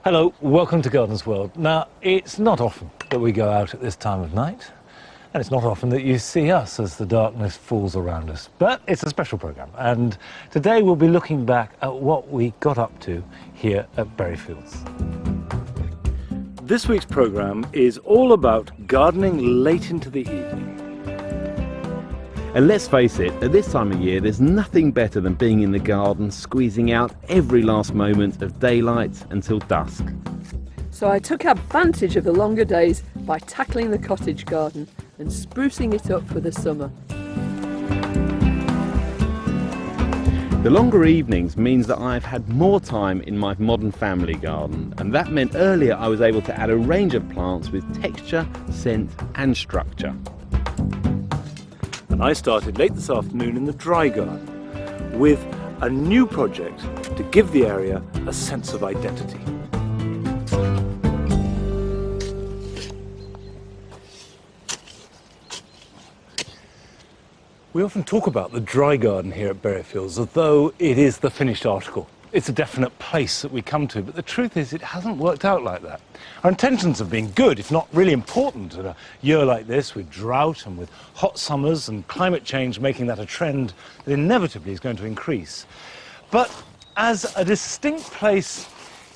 Hello, welcome to Gardeners World. Now, it's not often that we go out at this time of night, and it's not often that you see us as the darkness falls around us, but it's a special programme, and today we'll be looking back at what we got up to here at Berryfields. This week's programme is all about gardening late into the evening. And let's face it, at this time of year there's nothing better than being in the garden, squeezing out every last moment of daylight until dusk. So I took advantage of the longer days by tackling the cottage garden and sprucing it up for the summer. The longer evenings means that I've had more time in my modern family garden, and that meant earlier I was able to add a range of plants with texture, scent and structure. And I started late this afternoon in the dry garden with a new project to give the area a sense of identity. We often talk about the dry garden here at Berryfields as though it is the finished article. It's a definite place that we come to, but the truth is it hasn't worked out like that. Our intentions have been good, if not really important, in a year like this with drought and with hot summers and climate change making that a trend that inevitably is going to increase. But as a distinct place,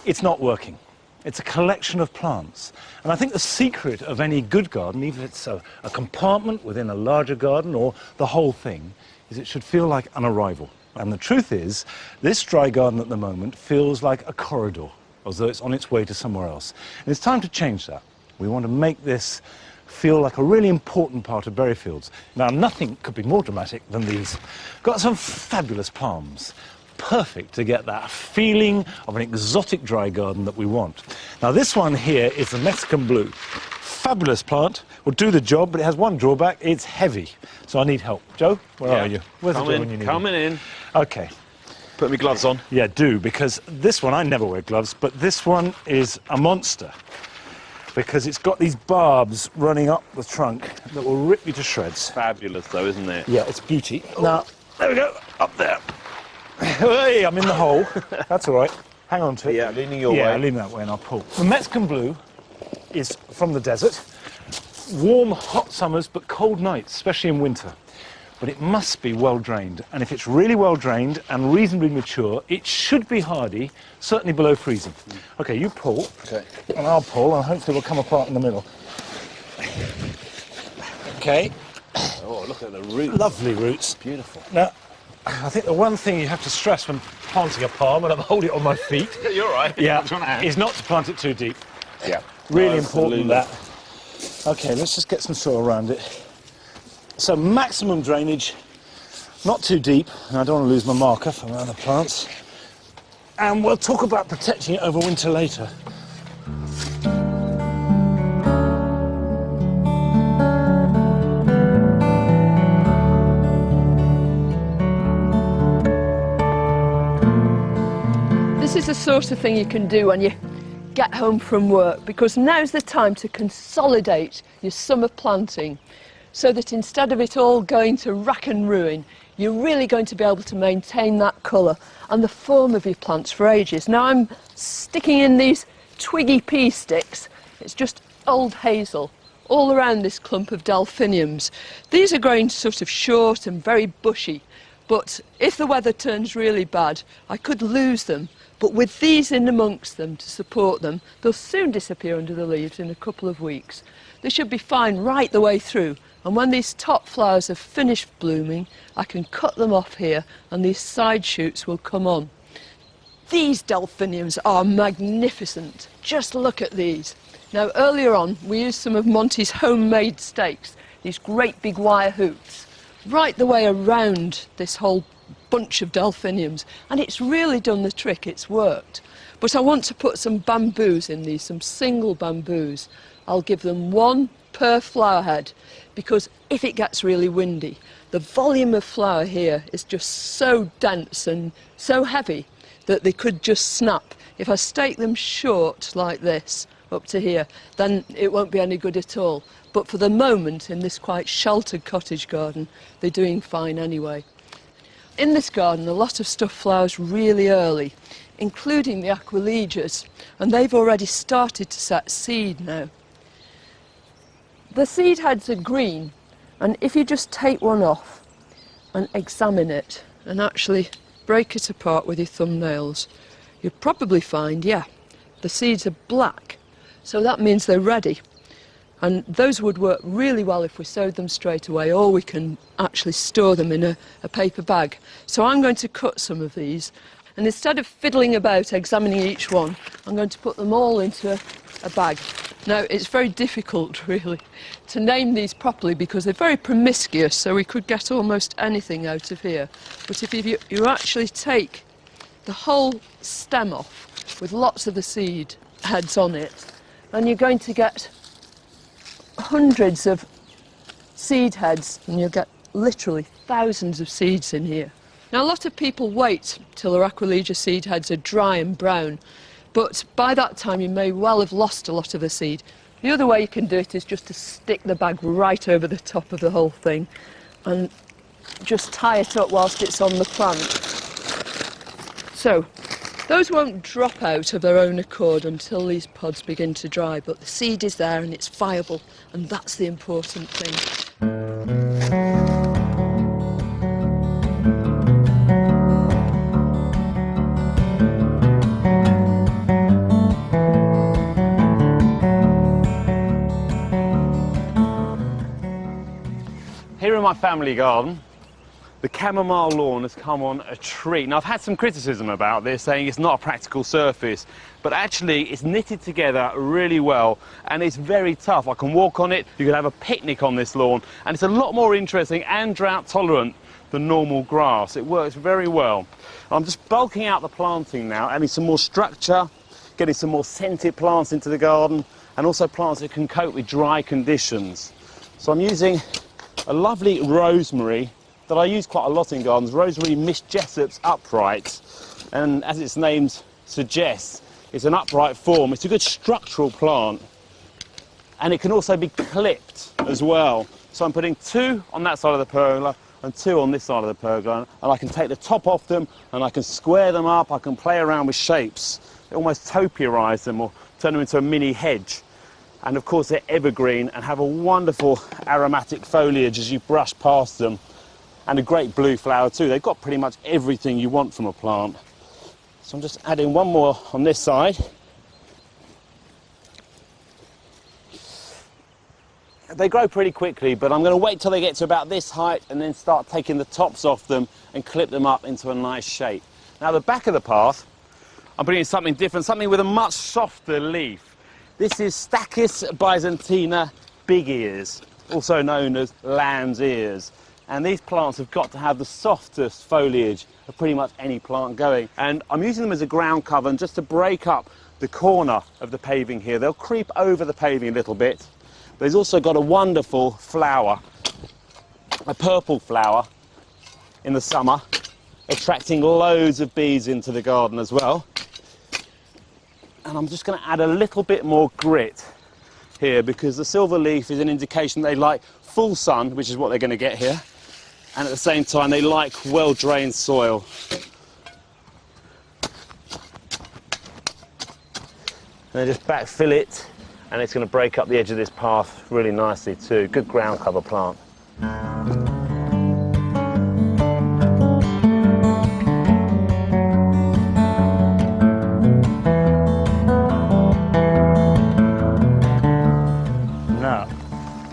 it's not working. It's a collection of plants. And I think the secret of any good garden, even if it's a compartment within a larger garden or the whole thing, is it should feel like an arrival. And the truth is, this dry garden at the moment feels like a corridor, as though it's on its way to somewhere else. And it's time to change that. We want to make this feel like a really important part of Berryfields. Now, nothing could be more dramatic than these. Got some fabulous palms. Perfect to get that feeling of an exotic dry garden that we want. Now, this one here is the Mexican blue. Fabulous plant, will do the job, but it has one drawback, it's heavy. So I need help. Joe, where are you? Where's the Joe when you need Coming in. Okay. Put my gloves on. Yeah, do, because this one, I never wear gloves, but this one is a monster. Because it's got these barbs running up the trunk that will rip you to shreds. Fabulous though, isn't it? Yeah, it's beauty. Now, there we go, up there. Hey, I'm in the hole. That's all right. Hang on to it. Yeah, leaning your way. Yeah, leaning that way and I'll pull. The Mexican blue is from the desert. Warm, hot summers, but cold nights, especially in winter. But it must be well drained. And if it's really well drained and reasonably mature, it should be hardy, certainly below freezing. Okay, you pull. Okay. And I'll pull, and hopefully we'll come apart in the middle. Okay. Oh, look at the roots. Lovely roots. Beautiful. Now, I think the one thing you have to stress when planting a palm, and I'm holding it on my feet, You're right. yeah, is not to plant it too deep. Yeah. Really Absolutely. important that. Okay, let's just get some soil around it. So maximum drainage, not too deep, and I don't want to lose my marker from other plants. And we'll talk about protecting it over winter later. This is the sort of thing you can do when you get home from work, because now's the time to consolidate your summer planting so that instead of it all going to rack and ruin, you're really going to be able to maintain that colour and the form of your plants for ages. Now I'm sticking in these twiggy pea sticks. It's just old hazel all around this clump of delphiniums. These are growing sort of short and very bushy, but if the weather turns really bad, I could lose them. But with these in amongst them to support them, they'll soon disappear under the leaves in a couple of weeks. They should be fine right the way through, and when these top flowers have finished blooming, I can cut them off here and these side shoots will come on. These delphiniums are magnificent. Just look at these. Now earlier on we used some of Monty's homemade stakes, these great big wire hoops, right the way around this whole bunch of delphiniums, and it's really done the trick, it's worked. But I want to put some bamboos in these, some single bamboos. I'll give them one per flower head, because if it gets really windy, the volume of flower here is just so dense and so heavy that they could just snap. If I stake them short like this, up to here, then it won't be any good at all. But for the moment, in this quite sheltered cottage garden, they're doing fine anyway. In this garden, a lot of stuff flowers really early. including the aquilegias, and they've already started to set seed now. The seed heads are green, and if you just take one off and examine it and actually break it apart with your thumbnails, you'll probably find, yeah, the seeds are black, so that means they're ready. And those would work really well if we sowed them straight away, or we can actually store them in a paper bag. So I'm going to cut some of these, and instead of fiddling about examining each one, I'm going to put them all into a bag. Now, it's very difficult, really, to name these properly because they're very promiscuous, so we could get almost anything out of here. But if you actually take the whole stem off with lots of the seed heads on it, then you're going to get hundreds of seed heads, and you'll get literally thousands of seeds in here. Now, a lot of people wait till their aquilegia seed heads are dry and brown, but by that time you may well have lost a lot of the seed. The other way you can do it is just to stick the bag right over the top of the whole thing and just tie it up whilst it's on the plant. So those won't drop out of their own accord until these pods begin to dry, but the seed is there and it's viable, and that's the important thing. Here in my family garden, the chamomile lawn has come on a treat. Now, I've had some criticism about this, saying it's not a practical surface, but actually it's knitted together really well, and it's very tough. I can walk on it, you can have a picnic on this lawn, and it's a lot more interesting and drought tolerant than normal grass. It works very well. I'm just bulking out the planting now, adding some more structure, getting some more scented plants into the garden, and also plants that can cope with dry conditions. So I'm using a lovely rosemary that I use quite a lot in gardens, rosemary Miss Jessop's upright, and as its name suggests, it's an upright form. It's a good structural plant, and it can also be clipped as well. So I'm putting 2 on that side of the pergola and 2 on this side of the pergola, and I can take the top off them and I can square them up, I can play around with shapes, almost topiarise them or turn them into a mini hedge. And of course they're evergreen and have a wonderful aromatic foliage as you brush past them, and a great blue flower too. They've got pretty much everything you want from a plant. So I'm just adding one more on this side. They grow pretty quickly, but I'm going to wait till they get to about this height and then start taking the tops off them and clip them up into a nice shape. Now, the back of the path, I'm putting in something different, something with a much softer leaf. This is Stachys byzantina big ears, also known as lamb's ears. And these plants have got to have the softest foliage of pretty much any plant going. And I'm using them as a ground cover and just to break up the corner of the paving here. They'll creep over the paving a little bit. There's also got a wonderful flower, a purple flower in the summer, attracting loads of bees into the garden as well. And I'm just going to add a little bit more grit here because the silver leaf is an indication they like full sun, which is what they're going to get here, and at the same time they like well-drained soil. And then just backfill it, and it's going to break up the edge of this path really nicely too. Good ground cover plant.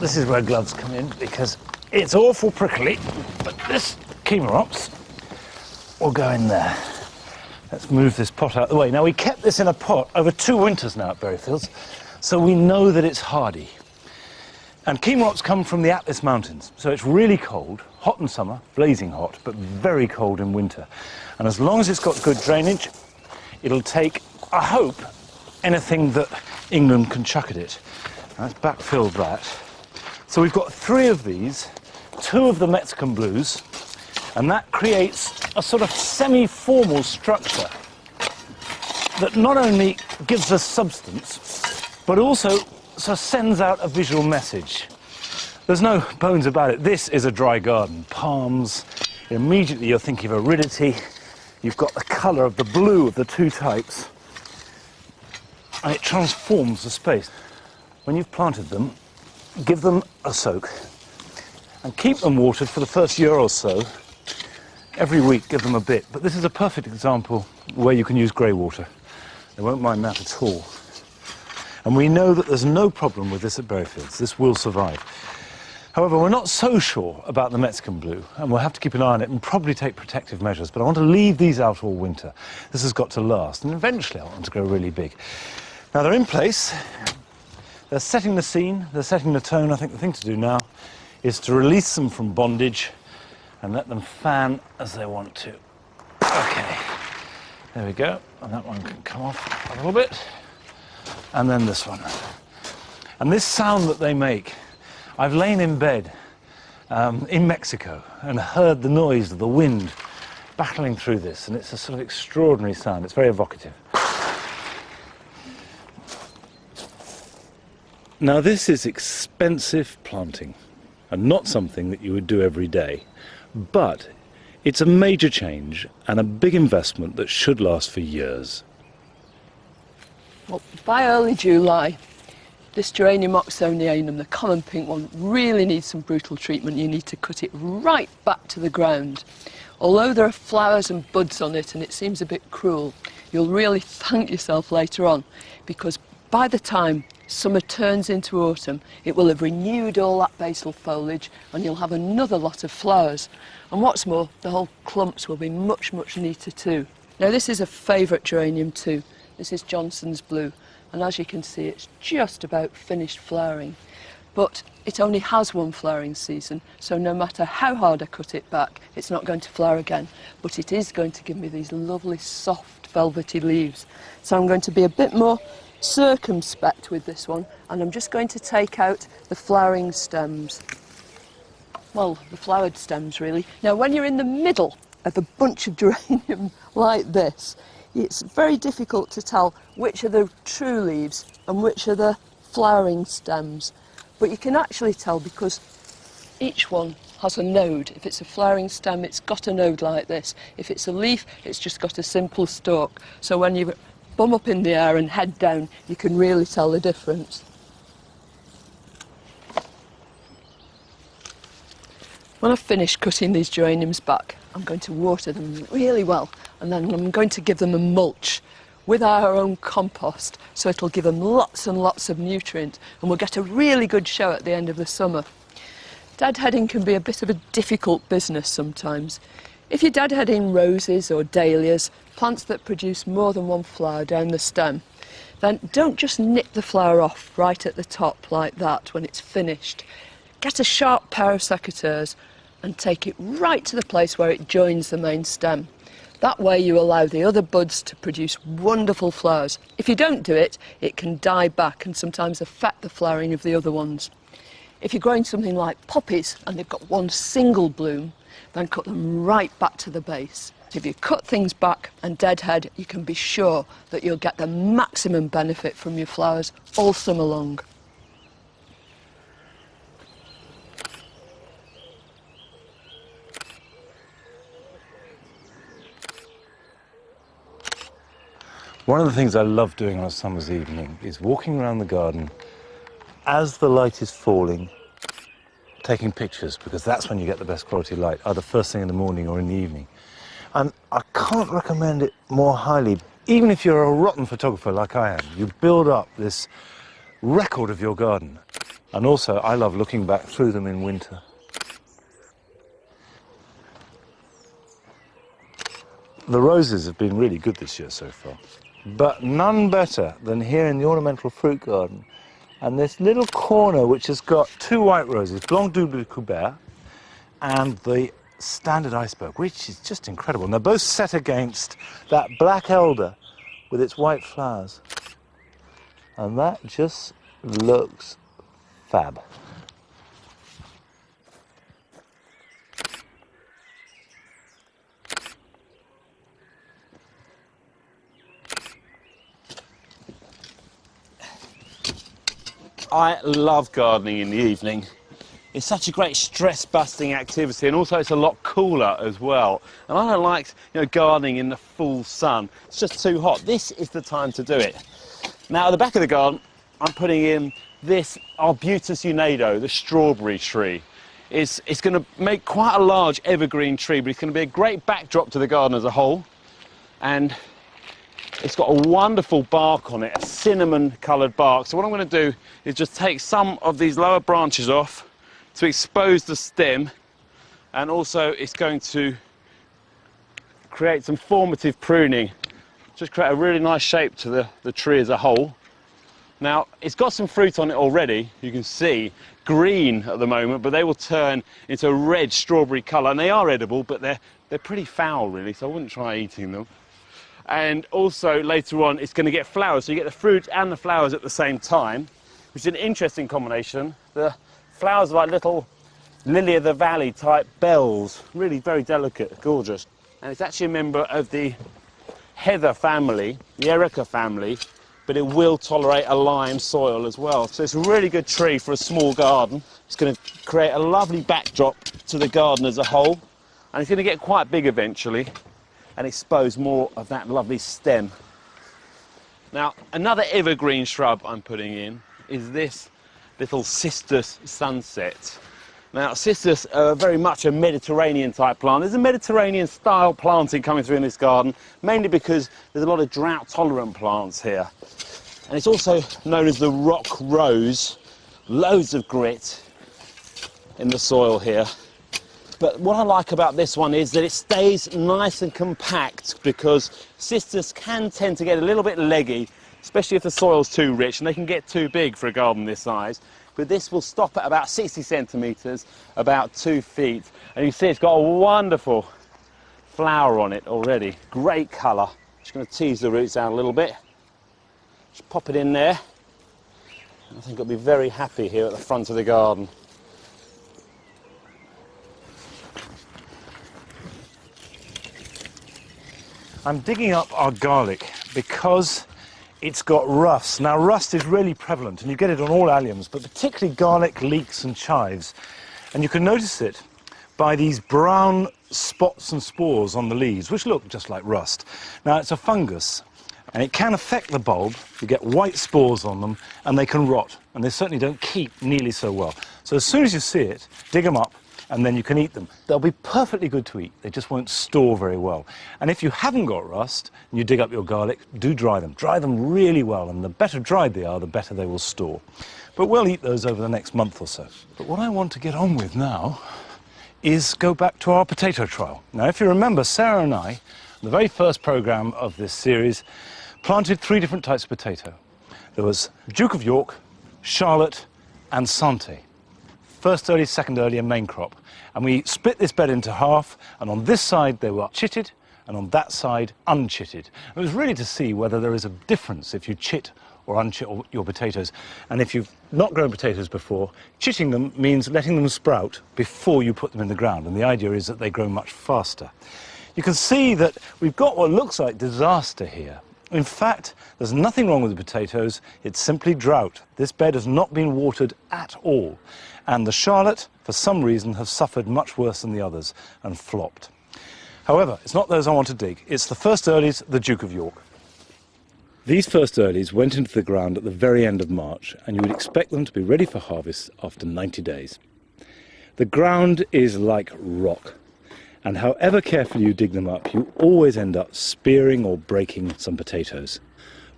This is where gloves come in because it's awful prickly, but this Chemerops will go in there. Let's move this pot out of the way. Now, we kept this in a pot over 2 winters now at Berryfields, so we know that it's hardy. And Chemerops come from the Atlas Mountains, so it's really cold, hot in summer, blazing hot, but very cold in winter. And as long as it's got good drainage, it'll take, I hope, anything that England can chuck at it. Now, let's backfill that. So we've got 3 of these, 2 of the Mexican blues, and that creates a sort of semi-formal structure that not only gives us substance, but also sort of sends out a visual message. There's no bones about it. This is a dry garden. Palms, immediately you're thinking of aridity, you've got the colour of the blue of the two types, and it transforms the space. When you've planted them, give them a soak and keep them watered for the first year or so. Every week give them a bit, but this is a perfect example where you can use grey water. They won't mind that at all. And we know that there's no problem with this at Berryfields. This will survive. However, we're not so sure about the Mexican blue, and we'll have to keep an eye on it and probably take protective measures, but I want to leave these out all winter. This has got to last, and eventually I want them to grow really big. Now they're in place, they're setting the scene, they're setting the tone. I think the thing to do now is to release them from bondage and let them fan as they want to. Okay, there we go, and that one can come off a little bit, and then this one. And this sound that they make, I've lain in bed in Mexico and heard the noise of the wind battling through this, and it's a sort of extraordinary sound. It's very evocative. Now this is expensive planting and not something that you would do every day, but it's a major change and a big investment that should last for years. Well, by early July, this Geranium oxonianum, the common pink one, really needs some brutal treatment. You need to cut it right back to the ground. Although there are flowers and buds on it and it seems a bit cruel, you'll really thank yourself later on, because by the time summer turns into autumn, it will have renewed all that basal foliage and you'll have another lot of flowers. And what's more, the whole clumps will be much, much neater too. Now this is a favourite geranium too. This is Johnson's Blue, and as you can see, it's just about finished flowering. But it only has one flowering season, so no matter how hard I cut it back, it's not going to flower again. But it is going to give me these lovely, soft, velvety leaves. So I'm going to be a bit more circumspect with this one, and I'm just going to take out the flowering stems. Well, the flowered stems, really. Now, when you're in the middle of a bunch of geranium like this, it's very difficult to tell which are the true leaves and which are the flowering stems. But you can actually tell because each one has a node. If it's a flowering stem, it's got a node like this. If it's a leaf, it's just got a simple stalk. So when you bum up in the air and head down, you can really tell the difference. When I've finished cutting these geraniums back, I'm going to water them really well, and then I'm going to give them a mulch with our own compost, so it'll give them lots and lots of nutrient, and we'll get a really good show at the end of the summer. Deadheading can be a bit of a difficult business sometimes. If you're deadheading roses or dahlias, plants that produce more than one flower down the stem, then don't just nip the flower off right at the top like that when it's finished. Get a sharp pair of secateurs and take it right to the place where it joins the main stem. That way you allow the other buds to produce wonderful flowers. If you don't do it, it can die back and sometimes affect the flowering of the other ones. If you're growing something like poppies and they've got one single bloom, then cut them right back to the base. If you cut things back and deadhead, you can be sure that you'll get the maximum benefit from your flowers all summer long. One of the things I love doing on a summer's evening is walking around the garden as the light is falling, taking pictures, because that's when you get the best quality light, either first thing in the morning or in the evening. And I can't recommend it more highly. Even if you're a rotten photographer like I am, you build up this record of your garden. And also, I love looking back through them in winter. The roses have been really good this year so far, but none better than here in the ornamental fruit garden. And this little corner which has got two white roses, Blanc Double Couvert and the standard iceberg, which is just incredible. And they're both set against that black elder with its white flowers. And that just looks fab. I love gardening in the evening It's such a great stress-busting activity, and also it's a lot cooler as well. And I don't like, gardening in the full sun. It's just too hot. This is the time to do it. Now, at the back of the garden, I'm putting in this Arbutus unedo, the strawberry tree. It's going to make quite a large evergreen tree, but it's going to be a great backdrop to the garden as a whole. And it's got a wonderful bark on it, a cinnamon-coloured bark. So what I'm going to do is just take some of these lower branches off to expose the stem, and also it's going to create some formative pruning, just create a really nice shape to the tree as a whole. Now, it's got some fruit on it already, you can see, green at the moment, but they will turn into a red strawberry colour, and they are edible, but they're pretty foul really, so I wouldn't try eating them. And also later on it's going to get flowers, so you get the fruit and the flowers at the same time, which is an interesting combination. The flowers are like little lily of the valley type bells, really very delicate, gorgeous. And it's actually a member of the heather family, the Erica family, but it will tolerate a lime soil as well. So it's a really good tree for a small garden. It's going to create a lovely backdrop to the garden as a whole, and it's going to get quite big eventually and expose more of that lovely stem. Now, another evergreen shrub I'm putting in is this little Cistus sunset. Now, Cistus are very much a Mediterranean type plant. There's a Mediterranean style planting coming through in this garden, mainly because there's a lot of drought tolerant plants here. And it's also known as the rock rose, loads of grit in the soil here. But what I like about this one is that it stays nice and compact, because Cistus can tend to get a little bit leggy, especially if the soil's too rich, and they can get too big for a garden this size. But this will stop at about 60 centimetres, about 2 feet. And you see it's got a wonderful flower on it already. Great colour. Just going to tease the roots out a little bit. Just pop it in there. I think it'll be very happy here at the front of the garden. I'm digging up our garlic because it's got rust. Now, rust is really prevalent, and you get it on all alliums, but particularly garlic, leeks and chives. And you can notice it by these brown spots and spores on the leaves, which look just like rust. Now, it's a fungus, and it can affect the bulb. You get white spores on them, and they can rot, and they certainly don't keep nearly so well. So as soon as you see it, dig them up, and then you can eat them. They'll be perfectly good to eat, they just won't store very well. And if you haven't got rust, and you dig up your garlic, do dry them. Dry them really well, and the better dried they are, the better they will store. But we'll eat those over the next month or so. But what I want to get on with now is go back to our potato trial. Now, if you remember, Sarah and I, the very first programme of this series, planted 3 different types of potato. There was Duke of York, Charlotte, and Sante. First early, second early, and main crop. And we split this bed into half, and on this side they were chitted, and on that side unchitted. It was really to see whether there is a difference if you chit or unchit your potatoes. And if you've not grown potatoes before, chitting them means letting them sprout before you put them in the ground, and the idea is that they grow much faster. You can see that we've got what looks like disaster here. In fact, there's nothing wrong with the potatoes, it's simply drought. This bed has not been watered at all. And the Charlotte, for some reason, have suffered much worse than the others and flopped. However, it's not those I want to dig. It's the first earlies, the Duke of York. These first earlies went into the ground at the very end of March, and you would expect them to be ready for harvest after 90 days. The ground is like rock, and however carefully you dig them up, you always end up spearing or breaking some potatoes.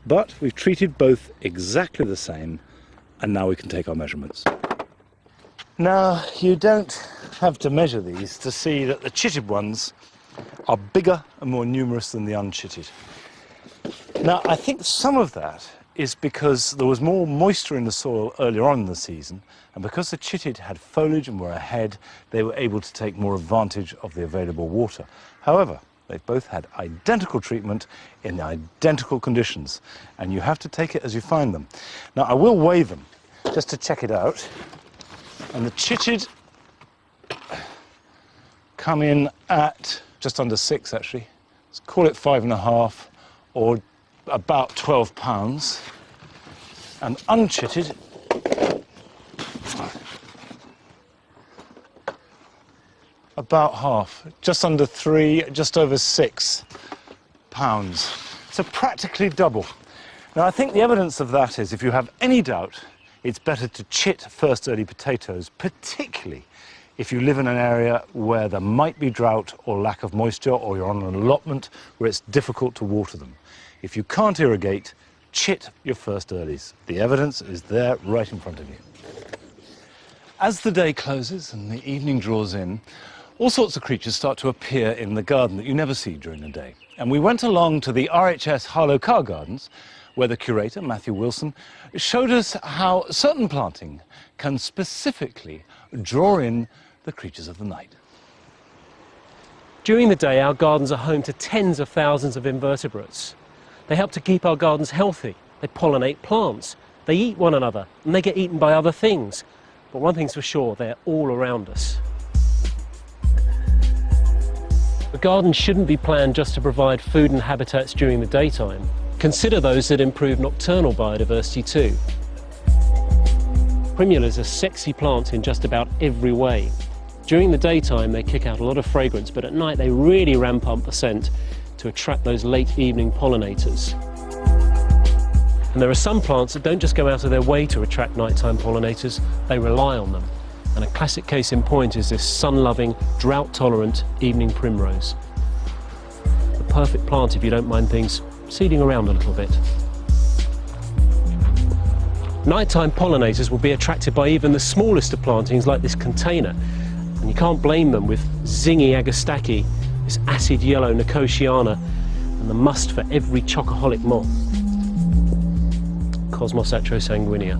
But we've treated both exactly the same, and now we can take our measurements. Now, you don't have to measure these to see that the chitted ones are bigger and more numerous than the unchitted. Now, I think some of that is because there was more moisture in the soil earlier on in the season, and because the chitted had foliage and were ahead, they were able to take more advantage of the available water. However, they've both had identical treatment in identical conditions, and you have to take it as you find them. Now, I will weigh them just to check it out. And the chitted come in at just under 6, actually. Let's call it 5.5, or about 12 pounds. And unchitted about half, just under 3, just over 6 pounds. So practically double. Now I think the evidence of that is, if you have any doubt, it's better to chit first early potatoes, particularly if you live in an area where there might be drought or lack of moisture, or you're on an allotment where it's difficult to water them. If you can't irrigate, chit your first earlies. The evidence is there right in front of you. As the day closes and the evening draws in, all sorts of creatures start to appear in the garden that you never see during the day. And we went along to the RHS Harlow Carr Gardens, where the curator, Matthew Wilson, showed us how certain planting can specifically draw in the creatures of the night. During the day, our gardens are home to tens of thousands of invertebrates. They help to keep our gardens healthy. They pollinate plants. They eat one another, and they get eaten by other things. But one thing's for sure, they're all around us. A garden shouldn't be planned just to provide food and habitats during the daytime. Consider those that improve nocturnal biodiversity too. Primulas are sexy plants in just about every way. During the daytime they kick out a lot of fragrance, but at night they really ramp up the scent to attract those late evening pollinators. And there are some plants that don't just go out of their way to attract nighttime pollinators, they rely on them. And a classic case in point is this sun-loving, drought-tolerant evening primrose. The perfect plant if you don't mind things seeding around a little bit. Nighttime pollinators will be attracted by even the smallest of plantings like this container, and you can't blame them with zingy agostachy, this acid yellow nicotiana, and the must for every chocoholic moth, Cosmos atrosanguinea.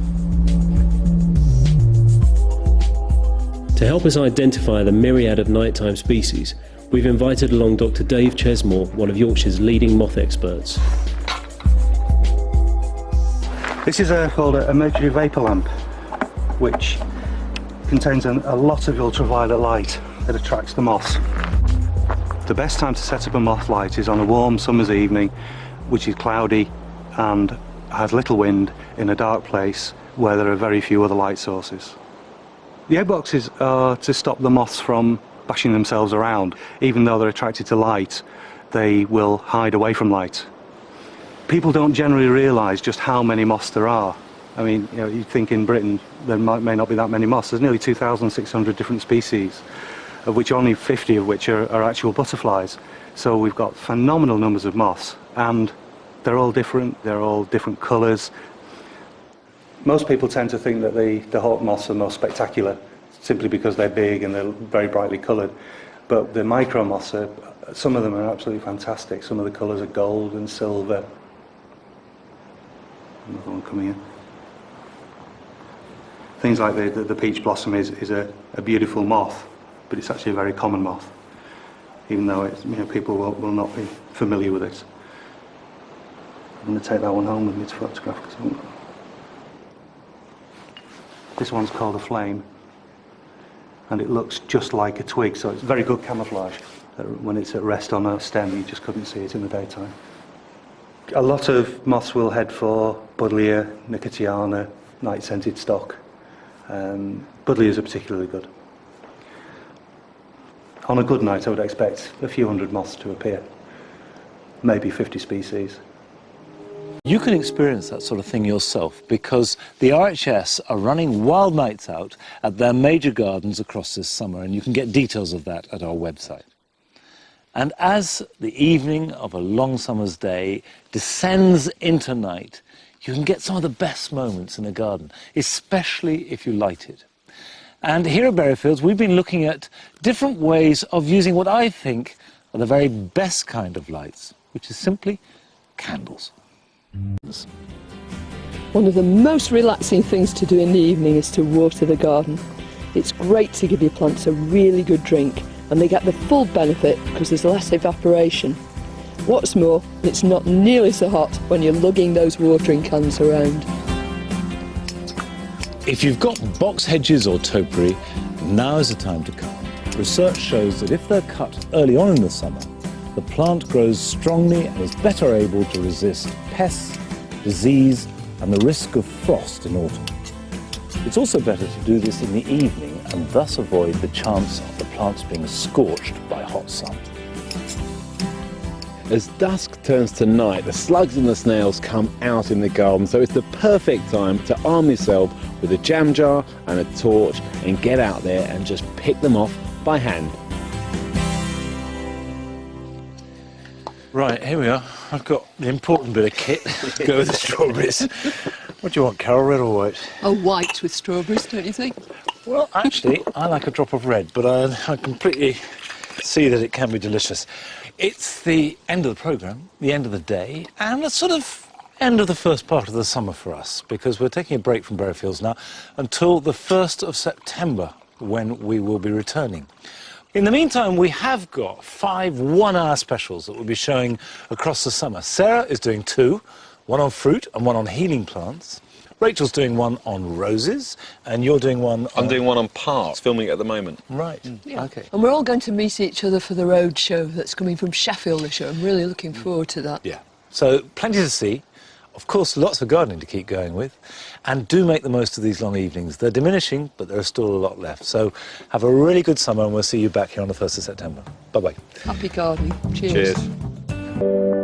To help us identify the myriad of nighttime species, we've invited along Dr. Dave Chesmore, one of Yorkshire's leading moth experts. This is called a mercury vapour lamp, which contains a lot of ultraviolet light that attracts the moths. The best time to set up a moth light is on a warm summer's evening, which is cloudy and has little wind, in a dark place where there are very few other light sources. The egg boxes are to stop the moths from bashing themselves around. Even though they're attracted to light, they will hide away from light. People don't generally realise just how many moths there are. I mean, you know, you'd think in Britain there may not be that many moths. There's nearly 2,600 different species, of which only 50 of which are actual butterflies. So we've got phenomenal numbers of moths, and they're all different colours. Most people tend to think that the hawk moths are most spectacular, simply because they're big and they're very brightly coloured. But the micro moths, some of them are absolutely fantastic. Some of the colours are gold and silver. Another one coming in. Things like the peach blossom is a beautiful moth, but it's actually a very common moth, even though it's, you know, people will not be familiar with it. I'm going to take that one home with me to photograph. This one's called a flame, and it looks just like a twig, so it's very good camouflage. When it's at rest on a stem, you just couldn't see it in the daytime. A lot of moths will head for Brahea, nicotiana, night-scented stock. Brahea are particularly good. On a good night, I would expect a few hundred moths to appear, maybe 50 species. You can experience that sort of thing yourself, because the RHS are running wild nights out at their major gardens across this summer, and you can get details of that at our website. And as the evening of a long summer's day descends into night, you can get some of the best moments in a garden, especially if you light it. And here at Berryfields, we've been looking at different ways of using what I think are the very best kind of lights, which is simply candles. One of the most relaxing things to do in the evening is to water the garden. It's great to give your plants a really good drink, and they get the full benefit because there's less evaporation. What's more, it's not nearly so hot when you're lugging those watering cans around. If you've got box hedges or topiary, now is the time to cut. Research shows that if they're cut early on in the summer, the plant grows strongly and is better able to resist pests, disease, and the risk of frost in autumn. It's also better to do this in the evening and thus avoid the chance of the plants being scorched by hot sun. As dusk turns to night, the slugs and the snails come out in the garden, so it's the perfect time to arm yourself with a jam jar and a torch and get out there and just pick them off by hand. Right, here we are. I've got the important bit of kit. Go with the strawberries. What do you want, Carol, red or white? Oh, white with strawberries, don't you think? Well, actually, I like a drop of red, but I completely see that it can be delicious. It's the end of the programme, the end of the day, and the sort of end of the first part of the summer for us, because we're taking a break from Berryfields now until the 1st of September, when we will be returning. In the meantime, we have got 5 one-hour specials that we'll be showing across the summer. Sarah is doing 2, one on fruit and one on healing plants. Rachel's doing one on roses, and you're doing one on... I'm doing one on parks, filming it at the moment. Right, Yeah. OK. And we're all going to meet each other for the road show that's coming from Sheffield this year. I'm really looking forward to that. Yeah, so plenty to see. Of course, lots of gardening to keep going with. And do make the most of these long evenings. They're diminishing, but there are still a lot left. So have a really good summer, and we'll see you back here on the 1st of September. Bye-bye. Happy gardening. Cheers. Cheers.